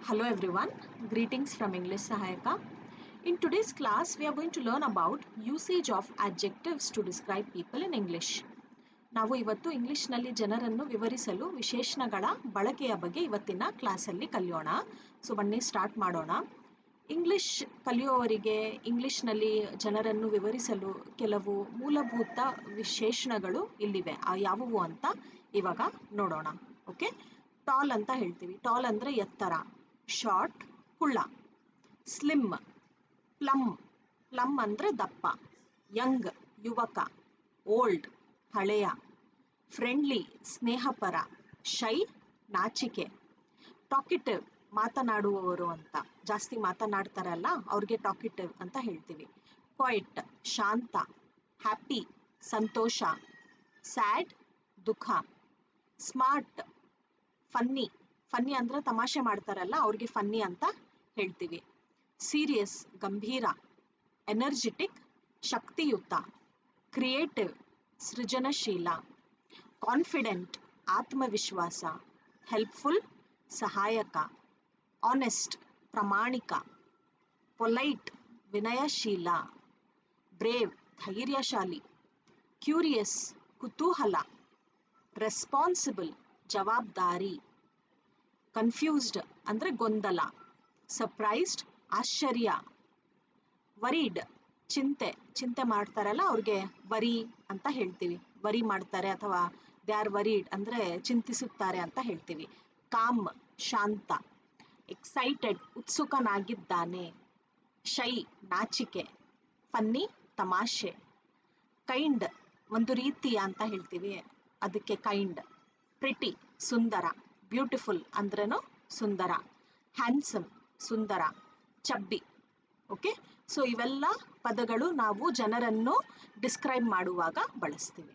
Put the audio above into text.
Hello everyone, greetings from English Sahayaka. In today's class, we are going to learn about usage of adjectives to describe people in English. ನಾವು ಇವತ್ತು ಇಂಗ್ಲಿಷ್ನಲ್ಲಿ ಜನರನ್ನು ವಿವರಿಸಲು ವಿಶೇಷಣಗಳ ಬಳಕೆಯ ಬಗ್ಗೆ ಇವತ್ತಿನ ಕ್ಲಾಸಲ್ಲಿ ಕಲಿಯೋಣ. ಸೊ ಬನ್ನಿ ಸ್ಟಾರ್ಟ್ ಮಾಡೋಣ. ಇಂಗ್ಲಿಷ್ ಕಲಿಯುವವರಿಗೆ ಇಂಗ್ಲಿಷ್ನಲ್ಲಿ ಜನರನ್ನು ವಿವರಿಸಲು ಕೆಲವು ಮೂಲಭೂತ ವಿಶೇಷಣಗಳು ಇಲ್ಲಿವೆ. ಯಾವುವು ಅಂತ ಇವಾಗ ನೋಡೋಣ. ಓಕೆ, ಟಾಲ್ ಅಂತ ಹೇಳ್ತೀವಿ. ಟಾಲ್ ಅಂದರೆ ಎತ್ತರ. ಶಾರ್ಟ್ ಕುಳ್ಳ. Slim plum. ಪ್ಲಮ್ ಅಂದರೆ ದಪ್ಪ. ಯಂಗ್ ಯುವಕ. ಓಲ್ಡ್ ಹಳೆಯ. ಫ್ರೆಂಡ್ಲಿ ಸ್ನೇಹಪರ. ಶೈ ನಾಚಿಕೆ. ಟಾಕಿಟಿವ್ ಮಾತನಾಡುವವರು ಅಂತ, ಜಾಸ್ತಿ ಮಾತನಾಡ್ತಾರಲ್ಲ ಅವ್ರಿಗೆ ಟಾಕಿಟಿವ್ ಅಂತ ಹೇಳ್ತೀವಿ. ಕ್ವೈಟ್ ಶಾಂತ. ಹ್ಯಾಪಿ ಸಂತೋಷ. ಸ್ಯಾಡ್ ದುಃಖ. Smart funny. ಫನ್ನಿ ಅಂದರೆ ತಮಾಷೆ ಮಾಡ್ತಾರಲ್ಲ ಅವ್ರಿಗೆ ಫನ್ನಿ ಅಂತ ಹೇಳ್ತೀವಿ. ಸೀರಿಯಸ್ ಗಂಭೀರ. ಎನರ್ಜಿಟಿಕ್ ಶಕ್ತಿಯುತ. ಕ್ರಿಯೇಟಿವ್ ಸೃಜನಶೀಲ. ಕಾನ್ಫಿಡೆಂಟ್ ಆತ್ಮವಿಶ್ವಾಸ. ಹೆಲ್ಪ್ಫುಲ್ ಸಹಾಯಕ. ಆನೆಸ್ಟ್ ಪ್ರಾಮಾಣಿಕ. ಪೊಲೈಟ್ ವಿನಯಶೀಲ. ಬ್ರೇವ್ ಧೈರ್ಯಶಾಲಿ. ಕ್ಯೂರಿಯಸ್ ಕುತೂಹಲ. ರೆಸ್ಪಾನ್ಸಿಬಲ್ ಜವಾಬ್ದಾರಿ. ಕನ್ಫ್ಯೂಸ್ಡ್ ಅಂದರೆ ಗೊಂದಲ. ಸರ್ಪ್ರೈಸ್ಡ್ ಆಶ್ಚರ್ಯ. ವರೀಡ್ ಚಿಂತೆ ಮಾಡ್ತಾರಲ್ಲ ಅವ್ರಿಗೆ ವರಿ ಅಂತ ಹೇಳ್ತೀವಿ. ವರಿ ಮಾಡ್ತಾರೆ ಅಥವಾ ದೇ ಆರ್ ವರೀಡ್ ಅಂದರೆ ಚಿಂತಿಸುತ್ತಾರೆ ಅಂತ ಹೇಳ್ತೀವಿ. ಕಾಮ್ ಶಾಂತ. ಎಕ್ಸೈಟೆಡ್ ಉತ್ಸುಕನಾಗಿದ್ದಾನೆ. ಶೈ ನಾಚಿಕೆ. ಫನ್ನಿ ತಮಾಷೆ. ಕೈಂಡ್ ಒಂದು ರೀತಿಯ ಅಂತ ಹೇಳ್ತೀವಿ, ಅದಕ್ಕೆ ಕೈಂಡ್. ಪ್ರಿಟಿ ಸುಂದರ. ಬ್ಯೂಟಿಫುಲ್ ಅಂದ್ರೇನು ಸುಂದರ. ಹ್ಯಾಂಡ್ಸಮ್ ಸುಂದರ. ಚಬ್ಬಿ. ಓಕೆ, ಸೊ ಇವೆಲ್ಲ ಪದಗಳು ನಾವು ಜನರನ್ನು ಡಿಸ್ಕ್ರೈಬ್ ಮಾಡುವಾಗ ಬಳಸ್ತೀವಿ.